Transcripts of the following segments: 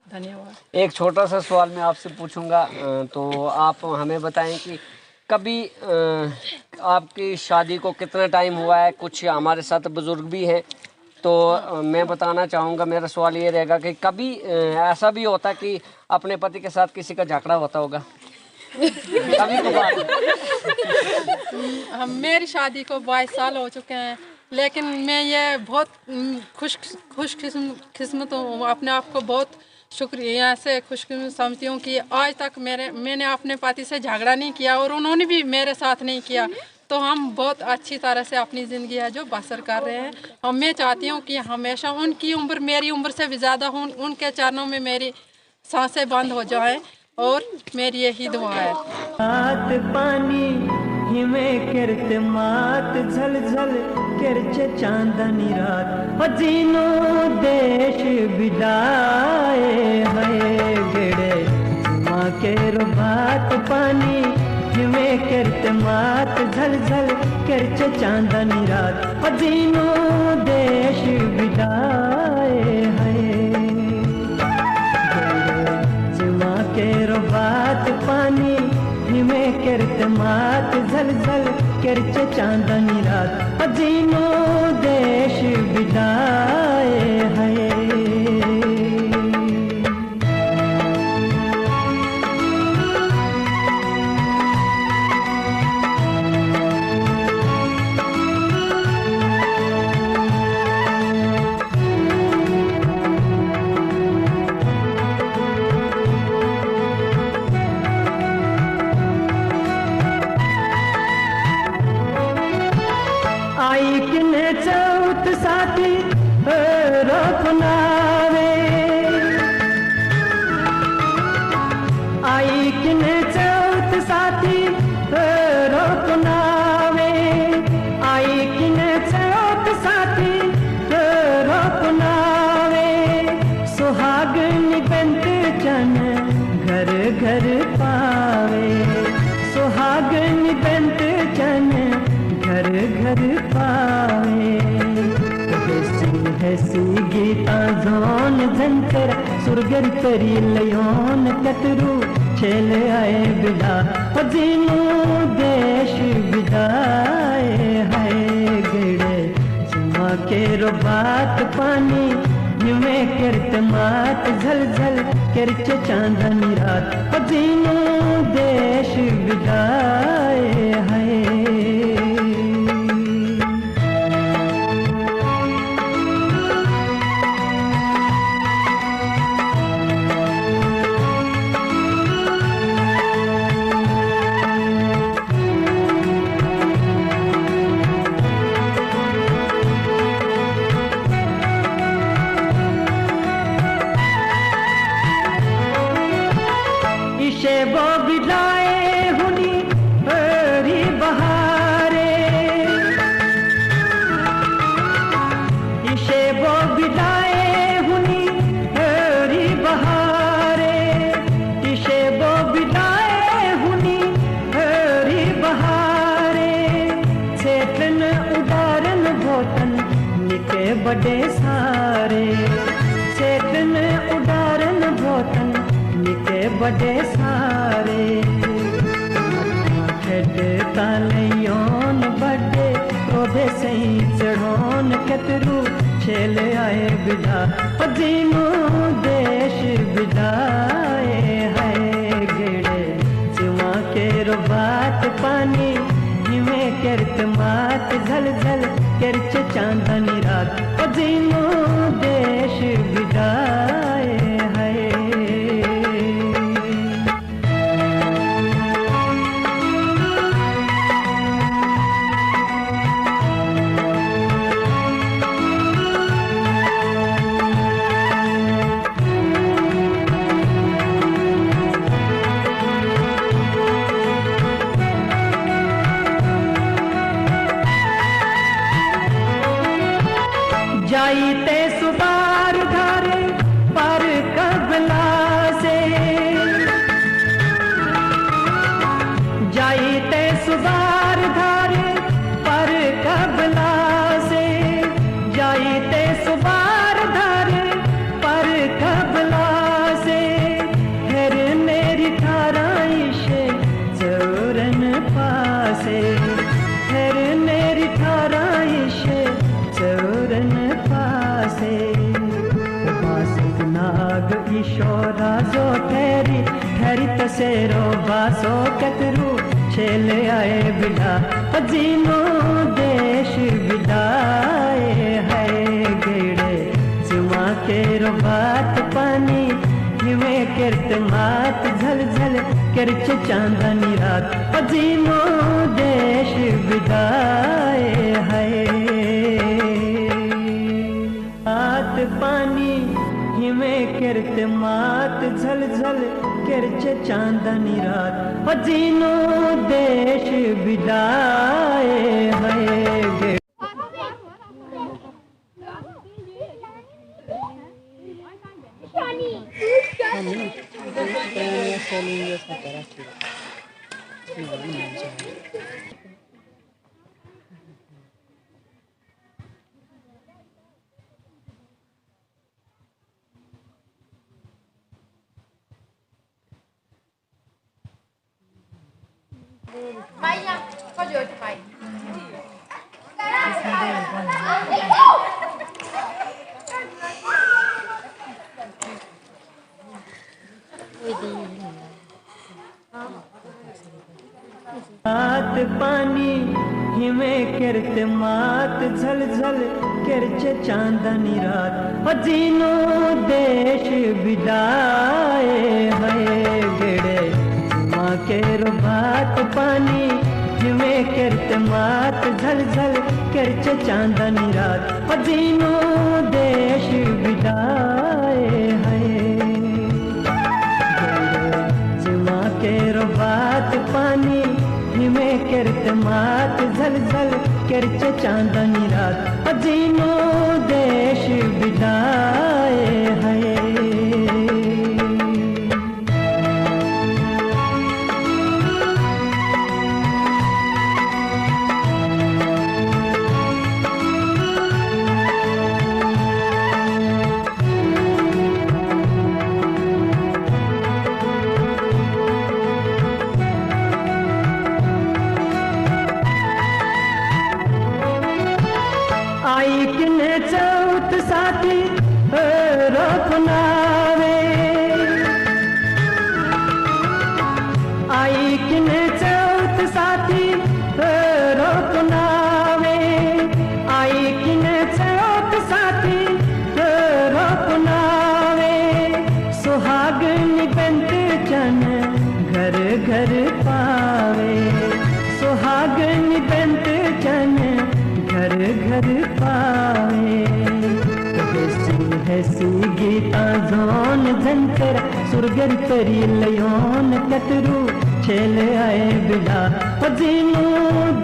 धन्यवाद। एक छोटा सा सवाल मैं आपसे पूछूंगा, तो आप हमें बताएं कि कभी आपकी शादी को कितना टाइम हुआ है। कुछ हमारे साथ बुजुर्ग भी हैं, तो मैं बताना चाहूँगा, मेरा सवाल ये रहेगा कि कभी ऐसा भी होता कि अपने पति के साथ किसी का झगड़ा होता होगा कभी कभार? मेरी शादी को 22 साल हो चुके हैं, लेकिन मैं ये बहुत खुश किस्मत हूँ, अपने आप को बहुत शुक्रिया से खुशकिस्मत समझती हूँ कि आज तक मैंने अपने पति से झगड़ा नहीं किया और उन्होंने भी मेरे साथ नहीं किया। तो हम बहुत अच्छी तरह से अपनी ज़िंदगी है जो बसर कर रहे हैं। और मैं चाहती हूँ कि हमेशा उनकी उम्र मेरी उम्र से भी ज़्यादा हो, उनके चरणों में मेरी सांसें बंद हो जाएं, और मेरी यही दुआ है। रात पानी हिमे किरत मात झल झल किरचे चांदनी रात अजीनो देश बिदाए है गिड़े माँ के बात पानी हिमे किरत मात झल झल किरचे चांदनी रात अजीनो देश बिदाए है बात पानी हिमे किरत मात झल झल किरचे चांदनी रात अजीनो देश बिदाए है। आई किने चौथ साथी रोपनावे, आई किने चौथ साथी रोपनावे, आई किने चौथ साथी रोपनावे, सुहागन बंत चन घर घर पावे, सुहागन बंत चन घर घर पावे। हसी गीता जोन झंकर सुरगर तरी लयोन कतरू छेल आए बिदा अजीनो देश बिदाए है गिड़े जुमा के रो बात पानी युमे किरत मात झल झल किरचे चांदनी रात अजीनो देश बिदाए है। इशे वो बिदाए हुनी हरी बहारे, इशे वो बिदाए हुनी हरी बहारे, इशे वो बिदाए हुनी हरी बहारे, चेतन उदारन भोतन निके बड़े सारे, चेतन उदारन भोतन निके बड़े सारे, खेडे तालियोन बड़े क्रोधे सही चढ़ोन कतरू छेल आए बिदा अजीनो देश बिदाए है गिड़े जुमा के रो बात पानी हिमे किरत मात झल झल किरचे चांदनी रात अजीनो देश बिदाए है। लिशो राजो ठहरी ठहरी तसेरो बासो कतरू छेले आए बिदा जीनो देश बिदाए है गेड़े जुमा के रो बात पानी हिमे किरत मात झल झल किरच चांदनी रात जीनो देश बिदाए है आत पानी हिमे किरत मात झल झल किरच चांदनी रात जीनो देश बिदाए है आत पानी हिमे किरत मात झल झल किरच चांदनी रात जीनो देश बिदाए है गेड़े जुमा के रो बात पानी हिमे किरत मात झल झल किरच चांदनी रात जीनो देश बिदाए है जुमा के रो बात पानी हिमे किरत मात झल झल किरच चांदनी रात जीनो देश बिदाए है आई किने चौथ साथी रोपनावे आई किने चौथ साथी रोपनावे आई किने चौथ साथी रोपनावे सुहागन बंत चन घर घर पावे सुहागन बंत चन घर घर पावे हसी गीता जोन झंकर सुरगर तरी लयोन कतरू छेल आए बिदा जीनो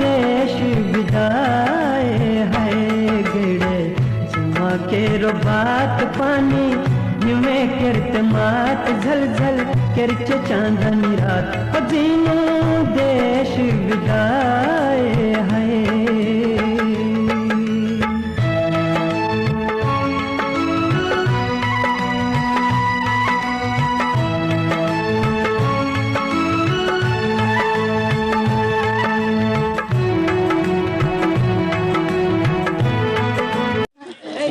देश बिदाए है गिड़े जुमा के रो बात पानी हिमे किरत मात झल झल किरच चांदनी रात जीनो देश बिदाए है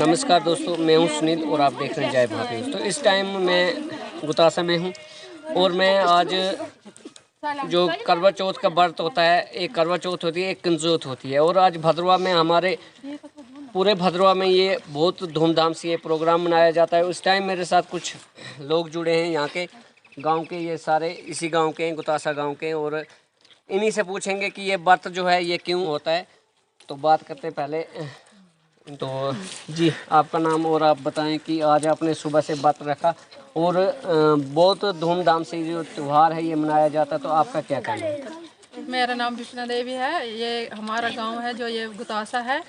नमस्कार दोस्तों, मैं हूं सुनील और आप देख रहे हैं जय भाभी। दोस्तों इस टाइम मैं गुतासा में हूं और मैं आज जो करवा चौथ का व्रत होता है, एक करवा चौथ होती है, एक कंजोत होती है और आज भद्रवा में हमारे पूरे भद्रवा में ये बहुत धूमधाम से ये प्रोग्राम मनाया जाता है। उस टाइम मेरे साथ कुछ लोग जुड़े हैं यहाँ के गाँव के, ये सारे इसी गाँव के हैं, गुतासा गाँव के, और इन्हीं से पूछेंगे कि ये व्रत जो है ये क्यों होता है। तो बात करते पहले तो जी आपका नाम और आप बताएं कि आज आपने सुबह से व्रत रखा और बहुत धूमधाम से जो त्यौहार है ये मनाया जाता है, तो आपका क्या कहना है? मेरा नाम विष्णु देवी है, ये हमारा गांव है जो ये गुतासा है।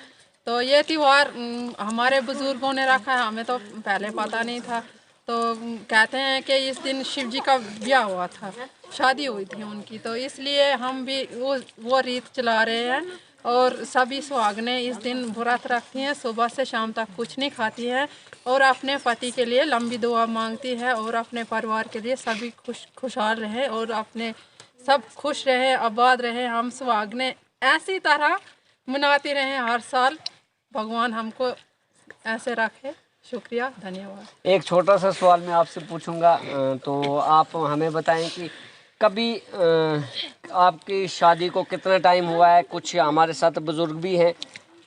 तो ये त्यौहार हमारे बुजुर्गों ने रखा है, हमें तो पहले पता नहीं था। तो कहते हैं कि इस दिन शिव जी का ब्याह हुआ था, शादी हुई थी उनकी, तो इसलिए हम भी वो रीत चला रहे हैं। और सभी सुहागनें इस दिन व्रत रखती हैं, सुबह से शाम तक कुछ नहीं खाती हैं और अपने पति के लिए लंबी दुआ मांगती है और अपने परिवार के लिए सभी खुशहाल रहे और अपने सब खुश रहे, आबाद रहे। हम सुहागनें ऐसी तरह मनाती रहें हर साल, भगवान हमको ऐसे रखे, शुक्रिया, धन्यवाद। एक छोटा सा सवाल मैं आपसे पूछूंगा, तो आप हमें बताएं कि कभी आपकी शादी को कितना टाइम हुआ है। कुछ हमारे साथ बुज़ुर्ग भी हैं,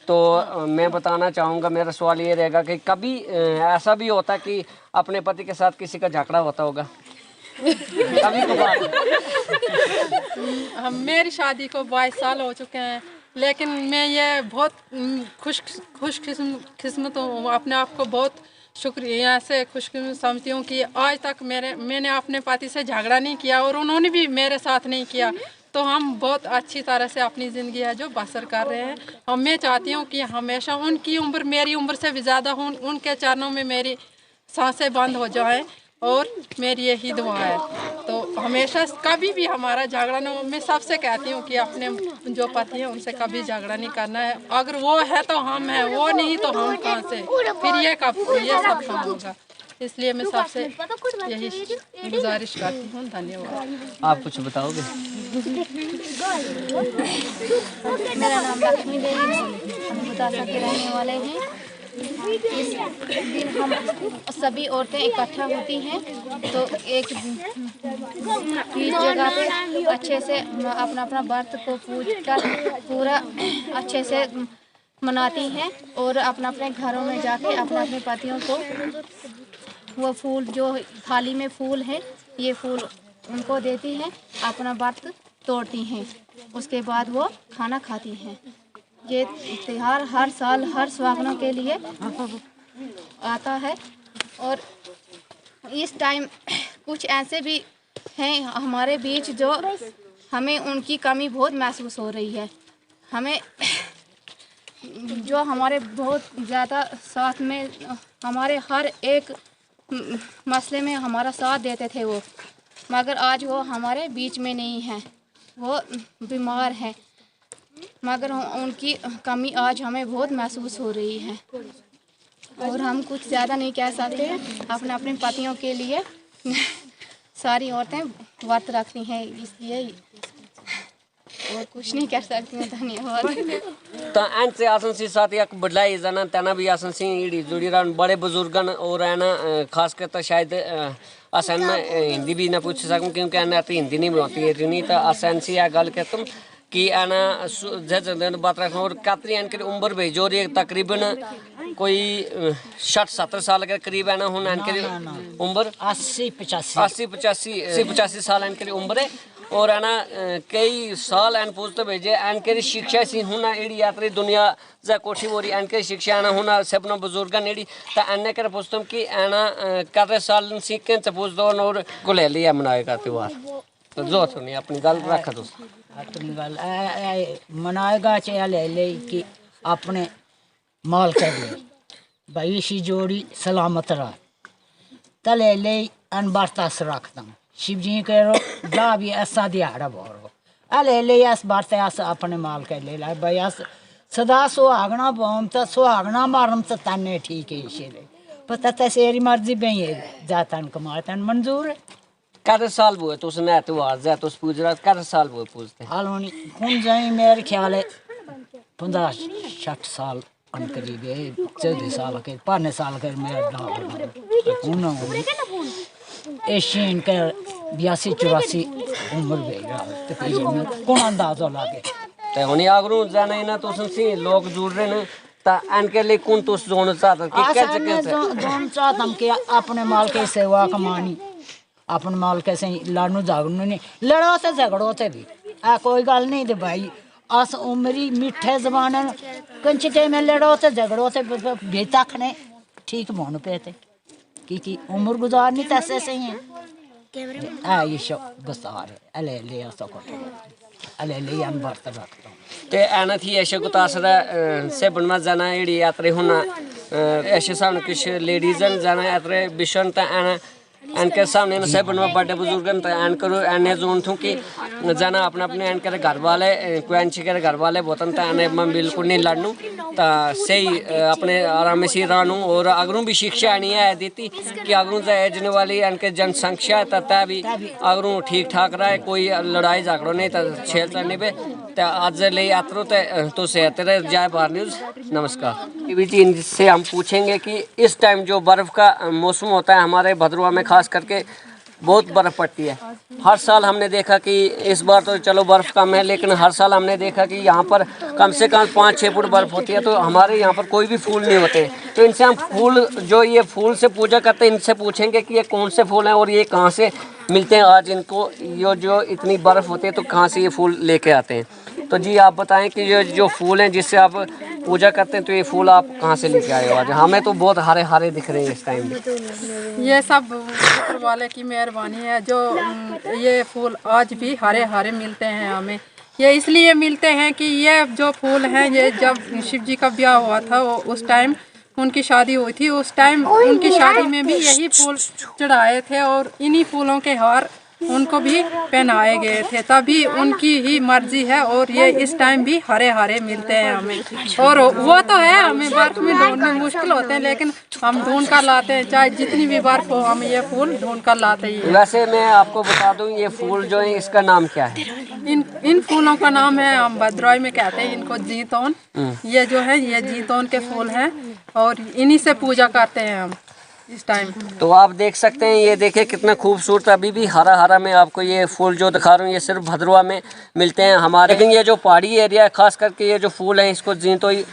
तो मैं बताना चाहूँगा, मेरा सवाल ये रहेगा कि कभी ऐसा भी होता है कि अपने पति के साथ किसी का झगड़ा होता होगा कभी कभार? मेरी शादी को 22 साल हो चुके हैं, लेकिन मैं ये बहुत खुश किस्मत हूँ, अपने आप को बहुत शुक्रिया से खुशकिस्मत समझती हूँ कि आज तक मैंने अपने पति से झगड़ा नहीं किया और उन्होंने भी मेरे साथ नहीं किया। तो हम बहुत अच्छी तरह से अपनी ज़िंदगी है जो बसर कर रहे हैं। और मैं चाहती हूँ कि हमेशा उनकी उम्र मेरी उम्र से भी ज़्यादा हो, उनके चरणों में मेरी सांसें बंद हो जाएं, और मेरी यही दुआ है। तो हमेशा कभी भी हमारा झगड़ा ना हो। मैं सबसे कहती हूँ कि अपने जो पति हैं उनसे कभी झगड़ा नहीं करना है। अगर वो है तो हम हैं, वो नहीं तो हम कहाँ से, फिर ये सब काम होगा। इसलिए मैं सबसे यही गुजारिश करती हूँ। धन्यवाद। आप कुछ बताओगे? मेरा नाम लक्ष्मी देवी है, हम बुदासा के रहने वाले हैं। इस दिन हम सभी औरतें इकट्ठा होती हैं, तो एक जगह पे अच्छे से अपना अपना व्रत को पूज कर पूरा अच्छे से मनाती हैं, और अपना अपने घरों में जाके अपने अपने पतियों को वो फूल जो थाली में फूल है, ये फूल उनको देती हैं, अपना व्रत तोड़ती हैं, उसके बाद वो खाना खाती हैं। ये त्योहार हर साल हर सुहागनों के लिए आता है, और इस टाइम कुछ ऐसे भी हैं हमारे बीच जो हमें उनकी कमी बहुत महसूस हो रही है। हमें जो हमारे बहुत ज़्यादा साथ में हमारे हर एक मसले में हमारा साथ देते थे वो, मगर आज वो हमारे बीच में नहीं है, वो बीमार है, मगर उनकी कमी आज हमें बहुत महसूस हो रही है, और हम कुछ ज़्यादा नहीं कह सकते। अपने अपने पतियों के लिए सारी औरतें व्रत रखती हैं, इसलिए और कुछ नहीं कर सकती हूँ। धन्यवाद। तो एंड से आसन सी साथ एक बदलाई जना तना भी आसन सी इडी जुड़ी रहन बड़े बुजुर्गन और है ना, खास कर तो शायद आसन में हिंदी भी ना पूछ सकूं, क्योंकि है तो हिंदी नहीं होती है नहीं, तो आसन सी है गल के तुम कि है ना जज बात रखना। और कातरी इनकी उम्र भी जो तकरीबन कोई 60-70 साल के करीब है ना, हूँ इनकी उम्र 80-85 साल इनकी उम्र है, और है ना कई साल एन पूछते भेजे एनके शिक्षा सी हूँ एड़ी यात्री दुनिया जा कोठी बोरी एनके शिक्षा है ना हूँ सब ना बुजुर्गन एड़ी, तो एने कर पूछता कि है ना कते साल सीखे से पूछ दो और को ले लिया मनाएगा त्योहार। तो जो सुनिए अपनी गल रखा दोस्त अपनी गल मनाएगा चाहे ले कि अपने माल कर ले भाई इसी जोड़ी सलामत रह तले ले अनबरतास रखता हूँ शिव जी करो जा भी ऐसा दिहाड़ा बोरो अले ले अस बरते अस अपने माल कर ले ला भाई अस सदा सुहागना बोम तो सुहागना मारम तो तन्ने ठीक है इसे पता तेरी मर्जी बही जातन कमातन मंजूर है। कते साल हुए तो उसने त्योहार जा तो पूछ रहा कते साल हुए पूछते हाल होनी कौन जाए मेरे ख्याल है 50-60 साल करीब है 14 साल के 5 साल के मेरा डाल एशियन के 82-84 उम्र में कौन अंदाजा लागे ते होनी आगरू जाने ना तो सी लोग जुड़ रहे ने ता इनके लिए कौन तो जोन चाहता कि कैसे जोन चाहता हम के अपने माल के सेवा कमानी अपन माल कैसे लानू जागनू नहीं लड़ो से झगड़ो से भी आ कोई गल नहीं दे भाई अस उमरी मिठे जमाने कंचटे में लड़ो से झगड़ो से बेतक ने ठीक मोन पे थे कि उम्र गुजारनी तैसे से ही है ये शो गुस्तार अले ले सको अले ले अन बर्त रखता ते आना थी ऐसे को तासरा से बनवा जाना एड़ी यात्री होना ऐसे सामने कुछ लेडीजन जाना यात्री बिशन ता आना इनके सामने से बनो बड़े बुजुर्गन तो इनको एने जोन थू कि जना अपने अपने इनके घर वाले कोई के घर वाले बोतन तो इन्हें मैं बिल्कुल नहीं लड़नू तो सही अपने आराम से रहूँ और अगरों भी शिक्षा नहीं है देती कि अगरों से एजने वाली इनके जनसंख्या तथा भी अगरों ठीक ठाक रहा है, कोई लड़ाई झगड़ो नहीं तो छेड़ चढ़ने पे तो आज ले यात्रो तो सेहत रहे। जय भारत न्यूज़, नमस्कार। जी इनसे हम पूछेंगे कि इस टाइम जो बर्फ़ का मौसम होता है हमारे भद्रवा में खास करके बहुत बर्फ़ पड़ती है। हर साल हमने देखा कि इस बार तो चलो बर्फ़ कम है, लेकिन हर साल हमने देखा कि यहाँ पर कम से कम 5-6 फुट बर्फ़ होती है। तो हमारे यहाँ पर कोई भी फूल नहीं होते, तो इनसे हम फूल जो ये फूल से पूजा करते हैं इनसे पूछेंगे कि ये कौन से फूल हैं और ये कहाँ से मिलते हैं। आज इनको ये जो इतनी बर्फ़ होती है तो कहाँ से ये फूल लेके आते हैं। तो जी आप बताएं कि ये जो फूल हैं जिससे आप पूजा करते हैं तो ये फूल आप कहाँ से लेके आए हो? आज हमें तो बहुत हरे हरे दिख रहे हैं इस टाइम में। ये सब ऊपर वाले की मेहरबानी है जो ये फूल आज भी हरे हरे मिलते हैं हमें। ये इसलिए मिलते हैं कि ये जो फूल हैं ये जब शिव जी का ब्याह हुआ था वो उस टाइम उनकी शादी हुई थी, उस टाइम उनकी शादी में भी यही फूल चढ़ाए थे और इन्हीं फूलों के हार उनको भी पहनाए गए थे। तभी उनकी ही मर्जी है और ये इस टाइम भी हरे हरे मिलते हैं हमें। और वो तो है हमें बर्फ में ढूंढने मुश्किल होते हैं, लेकिन हम ढूंढ कर लाते हैं, चाहे जितनी भी बर्फ हो हम ये फूल ढूंढ कर लाते हैं। वैसे मैं आपको बता दूं ये फूल जो है इसका नाम क्या है? इन फूलों का नाम है, हम भद्रवाही में कहते हैं इनको जीतोन। ये जो है ये जीतोन के फूल हैं और इन्हीं से पूजा करते हैं हम इस टाइम। तो आप देख सकते हैं, ये देखिए कितना खूबसूरत अभी भी हरा हरा मैं आपको ये फूल जो दिखा रहा हूँ ये सिर्फ भद्रवा में मिलते हैं हमारे। लेकिन ये जो पहाड़ी एरिया है खास करके ये जो फूल है इसको जीतोई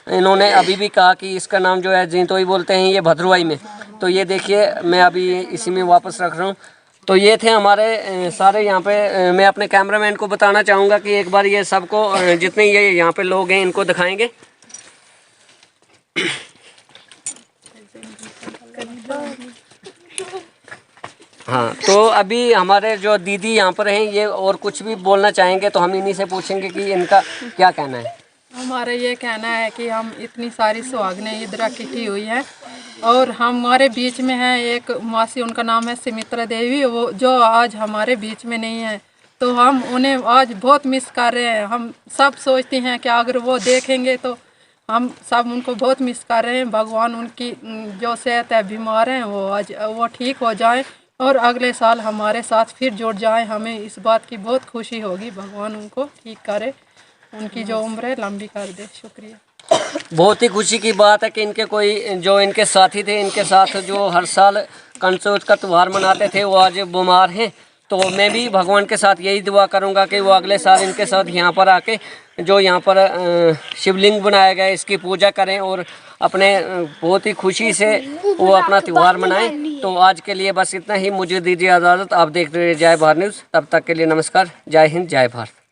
इन्होंने अभी भी कहा कि इसका नाम जो है जीतोई बोलते हैं ये भद्रवाही में। तो ये देखिए मैं अभी इसी में वापस रख रहा हूँ। तो ये थे हमारे सारे यहाँ पे। मैं अपने कैमरामैन को बताना चाहूँगा कि एक बार ये सबको जितने ये यहाँ पे लोग हैं इनको दिखाएंगे। हाँ तो अभी हमारे जो दीदी यहाँ पर हैं ये और कुछ भी बोलना चाहेंगे तो हम इन्हीं से पूछेंगे कि इनका क्या कहना है। हमारा ये कहना है कि हम इतनी सारी सुहागनें इधर इकट्ठी हुई हैं और हमारे बीच में है एक मासी, उनका नाम है सुमित्रा देवी, वो जो आज हमारे बीच में नहीं है। तो हम उन्हें आज बहुत मिस कर रहे हैं। हम सब सोचते हैं कि अगर वो देखेंगे तो हम सब उनको बहुत मिस कर रहे हैं। भगवान उनकी जो सेहत है, बीमार हैं, वो आज वो ठीक हो जाए और अगले साल हमारे साथ फिर जुड़ जाए। हमें इस बात की बहुत खुशी होगी। भगवान उनको ठीक करे, उनकी जो उम्र है लंबी कर दे। शुक्रिया। बहुत ही खुशी की बात है कि इनके कोई जो इनके साथी थे, इनके साथ जो हर साल कंसोज का त्यौहार मनाते थे, वो आज बीमार हैं। तो मैं भी भगवान के साथ यही दुआ करूंगा कि वो अगले साल इनके साथ यहाँ पर आके जो यहाँ पर शिवलिंग बनाया गया है इसकी पूजा करें और अपने बहुत ही खुशी से वो अपना त्यौहार मनाएं। तो आज के लिए बस इतना ही, मुझे दीजिए इजाज़त। आप देखते रहिए जय भारत न्यूज़। तब तक के लिए नमस्कार। जय हिंद, जय भारत।